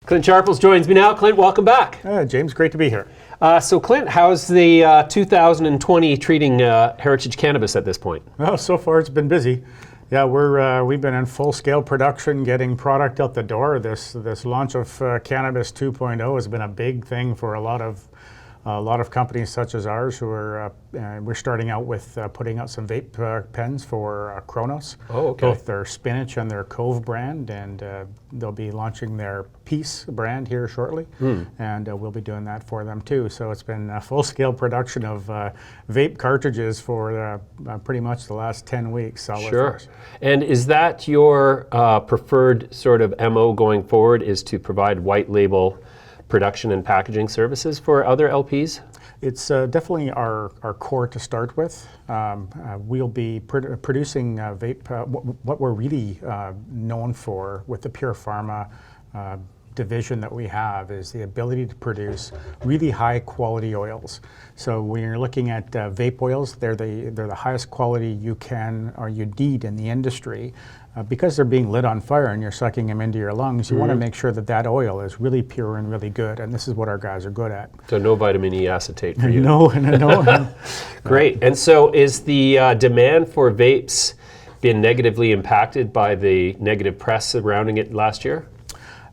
Clint Sharples joins me now. Clint, welcome back. James, great to be here. So Clint, how's the 2020 treating heritage cannabis at this point? Well, so far it's been busy. Yeah, we've been in full-scale production, getting product out the door. This launch of Cannabis 2.0 has been a big thing for a lot of companies such as ours who are we're starting out with putting out some vape pens for Kronos. Oh, okay. Both their Spinach and their Cove brand, and they'll be launching their Peace brand here shortly, and we'll be doing that for them too. So it's been a full-scale production of vape cartridges for pretty much the last 10 weeks. Sure. And is that your preferred sort of MO going forward, is to provide white label production and packaging services for other LPs? It's definitely our core to start with. We'll be producing vape. What we're really known for with the Pure Pharma division that we have is the ability to produce really high quality oils. So when you're looking at vape oils, they're the highest quality you can or you need in the industry. Because they're being lit on fire and you're sucking them into your lungs, you want to make sure that that oil is really pure and really good, and this is what our guys are good at. So no vitamin E acetate for you? No. Great. And so is the demand for vapes been negatively impacted by the negative press surrounding it last year?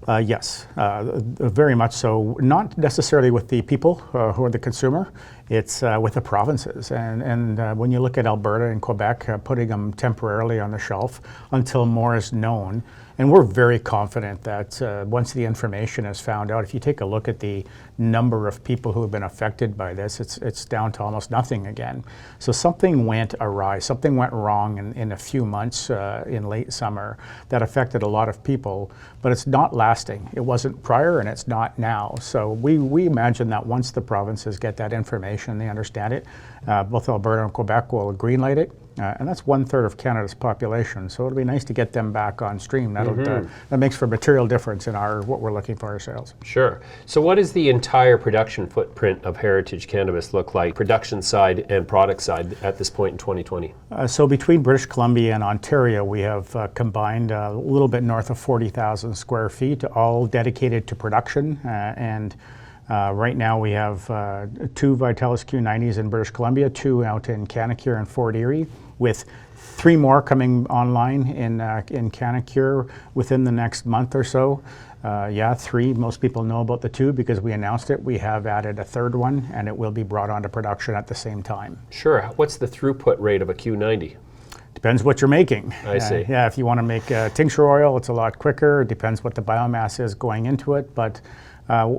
Yes, very much so. Not necessarily with the people who are the consumer, it's with the provinces. And when you look at Alberta and Quebec putting them temporarily on the shelf until more is known, and we're very confident that once the information is found out, if you take a look at the number of people who have been affected by this, it's down to almost nothing again. So something went awry, something went wrong in a few months in late summer that affected a lot of people, but it's not lasting. It wasn't prior and it's not now. So we imagine that once the provinces get that information, they understand it, both Alberta and Quebec will greenlight it. And that's 1/3 of Canada's population, so it'll be nice to get them back on stream. That makes for a material difference in what we're looking for our sales. Sure. So what does the entire production footprint of heritage cannabis look like, production side and product side, at this point in 2020? So between British Columbia and Ontario, we have combined a little bit north of 40,000 square feet, all dedicated to production. Right now we have 2 Vitalis Q90s in British Columbia, 2 out in Canacure and Fort Erie, with 3 more coming online in Canacure within the next month or so. 3. Most people know about the 2 because we announced it. We have added a 3rd one, and it will be brought onto production at the same time. Sure. What's the throughput rate of a Q90? Depends what you're making. I see. Yeah, if you want to make tincture oil, it's a lot quicker. It depends what the biomass is going into it, but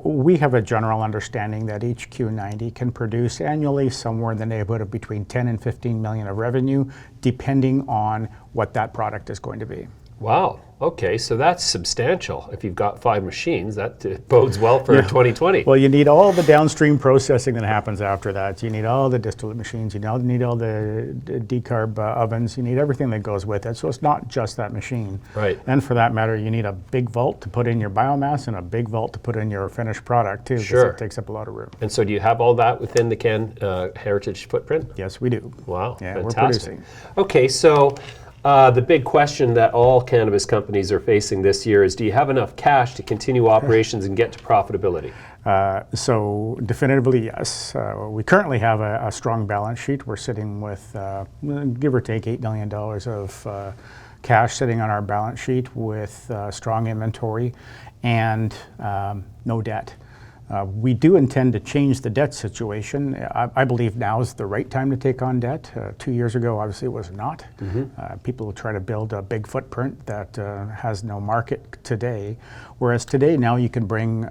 we have a general understanding that each Q90 can produce annually somewhere in the neighborhood of between 10 and 15 million of revenue, depending on what that product is going to be. Wow. Okay, so that's substantial. If you've got 5 machines, that bodes well for 2020. Well, you need all the downstream processing that happens after that. You need all the distillate machines. You need all the decarb ovens. You need everything that goes with it. So it's not just that machine. Right. And for that matter, you need a big vault to put in your biomass and a big vault to put in your finished product too. Sure. Because it takes up a lot of room. And so do you have all that within the CANN heritage footprint? Yes, we do. Wow. Yeah, fantastic. we're producing. Okay, so the big question that all cannabis companies are facing this year is, do you have enough cash to continue operations and get to profitability? So definitively, yes. We currently have a strong balance sheet. We're sitting with, give or take, $8 million of cash sitting on our balance sheet with strong inventory and no debt. We do intend to change the debt situation. I believe now is the right time to take on debt. 2 years ago, obviously, it was not. People try to build a big footprint that has no market today, whereas today now you can bring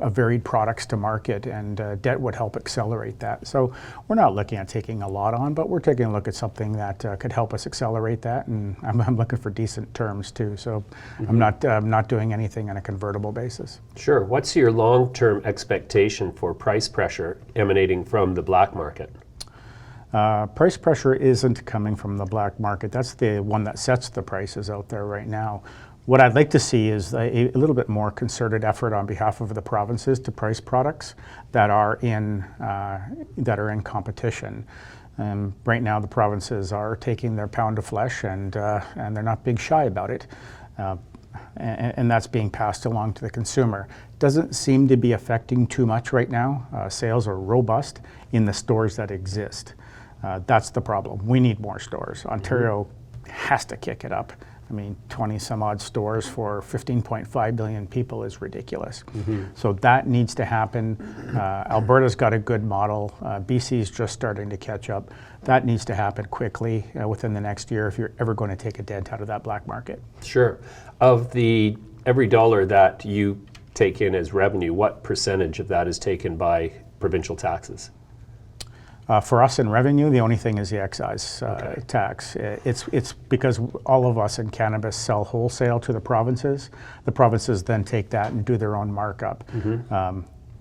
a varied products to market, and debt would help accelerate that. So we're not looking at taking a lot on, but we're taking a look at something that could help us accelerate that, and I'm looking for decent terms too. So I'm not doing anything on a convertible basis. Sure. What's your long-term expectation for price pressure emanating from the black market? Price pressure isn't coming from the black market. That's the one that sets the prices out there right now. What I'd like to see is a little bit more concerted effort on behalf of the provinces to price products that are in competition. Right now, the provinces are taking their pound of flesh, and they're not big shy about it. and that's being passed along to the consumer. Doesn't seem to be affecting too much right now. Sales are robust in the stores that exist. That's the problem. We need more stores. Ontario has to kick it up. I mean, 20 some odd stores for 15.5 million people is ridiculous. So that needs to happen. Alberta's got a good model. BC's just starting to catch up. That needs to happen quickly within the next year if you're ever going to take a dent out of that black market. Sure. Of the every dollar that you take in as revenue, what percentage of that is taken by provincial taxes? For us in revenue, the only thing is the excise tax. It's because all of us in cannabis sell wholesale to the provinces. The provinces then take that and do their own markup.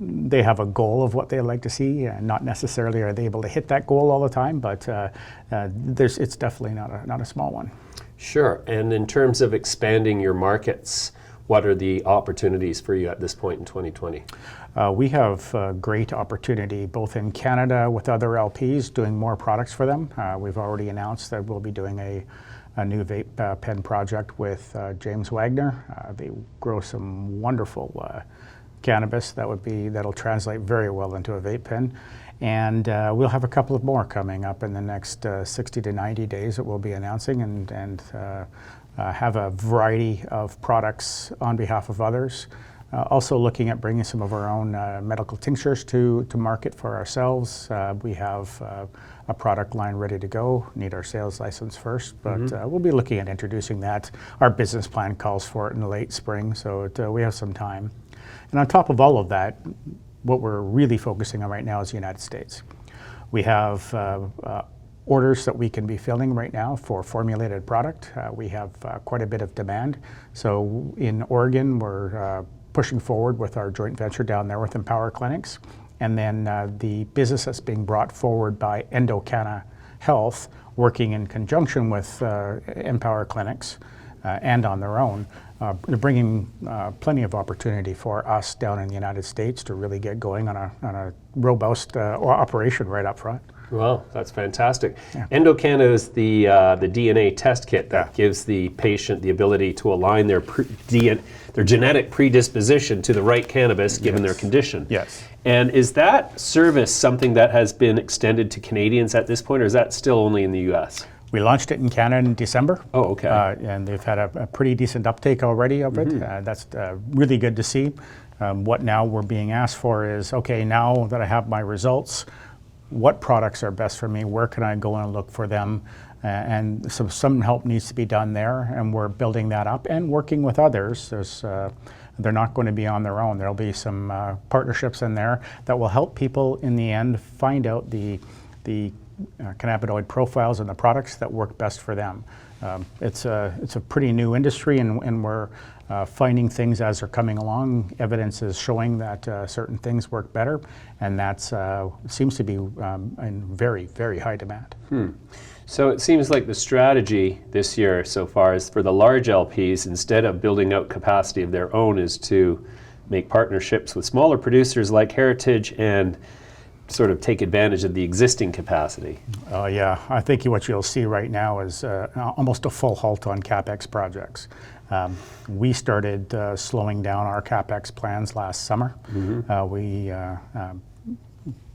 They have a goal of what they like to see, and not necessarily are they able to hit that goal all the time, but it's definitely not a small one. Sure. And in terms of expanding your markets, what are the opportunities for you at this point in 2020? We have great opportunity both in Canada with other LPs doing more products for them. We've already announced that we'll be doing a new vape pen project with James Wagner. They grow some wonderful cannabis that'll translate very well into a vape pen. And we'll have a couple of more coming up in the next 60 to 90 days that we'll be announcing and have a variety of products on behalf of others. Also looking at bringing some of our own medical tinctures to market for ourselves. We have a product line ready to go, need our sales license first, but we'll be looking at introducing that. Our business plan calls for it in late spring, so we have some time. And on top of all of that, what we're really focusing on right now is the United States. We have orders that we can be filling right now for formulated product. We have quite a bit of demand. So in Oregon, we're pushing forward with our joint venture down there with Empower Clinics. And then the business that's being brought forward by Canna Health, working in conjunction with Empower Clinics and on their own, they're bringing plenty of opportunity for us down in the United States to really get going on a robust operation right up front. Well, that's fantastic. Yeah. Canna is the DNA test kit that gives the patient the ability to align their genetic predisposition to the right cannabis given their condition. Yes. And is that service something that has been extended to Canadians at this point, or is that still only in the U.S.? We launched it in Canada in December. Oh, okay. And they've had a pretty decent uptake already of it. That's really good to see. What now we're being asked for is, okay, now that I have my results, what products are best for me? Where can I go and look for them? And so some help needs to be done there, and we're building that up and working with others. They're not going to be on their own. There'll be some partnerships in there that will help people in the end find out the cannabinoid profiles and the products that work best for them. It's a pretty new industry, and we're finding things as they're coming along. Evidence is showing that certain things work better, and that seems to be in very, very high demand. So it seems like the strategy this year so far is for the large LPs, instead of building out capacity of their own, is to make partnerships with smaller producers like Heritage and sort of take advantage of the existing capacity. Yeah, I think what you'll see right now is almost a full halt on CapEx projects. We started slowing down our CapEx plans last summer.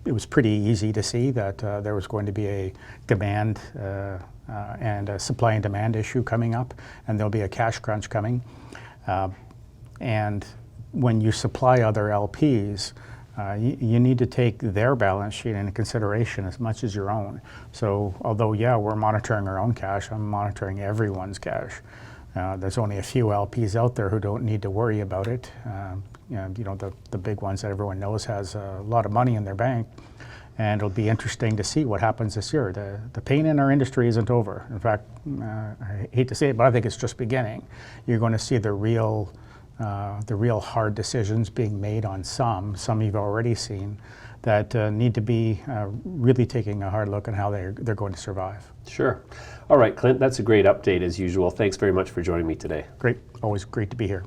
It was pretty easy to see that there was going to be a demand and a supply and demand issue coming up, and there'll be a cash crunch coming. And when you supply other LPs, you need to take their balance sheet into consideration as much as your own. So although, we're monitoring our own cash, I'm monitoring everyone's cash. There's only a few LPs out there who don't need to worry about it. The big ones that everyone knows has a lot of money in their bank. And it'll be interesting to see what happens this year. The pain in our industry isn't over. In fact, I hate to say it, but I think it's just beginning. You're going to see the real hard decisions being made on some you've already seen, that need to be really taking a hard look at how they're going to survive. Sure. All right, Clint, that's a great update as usual. Thanks very much for joining me today. Great. Always great to be here.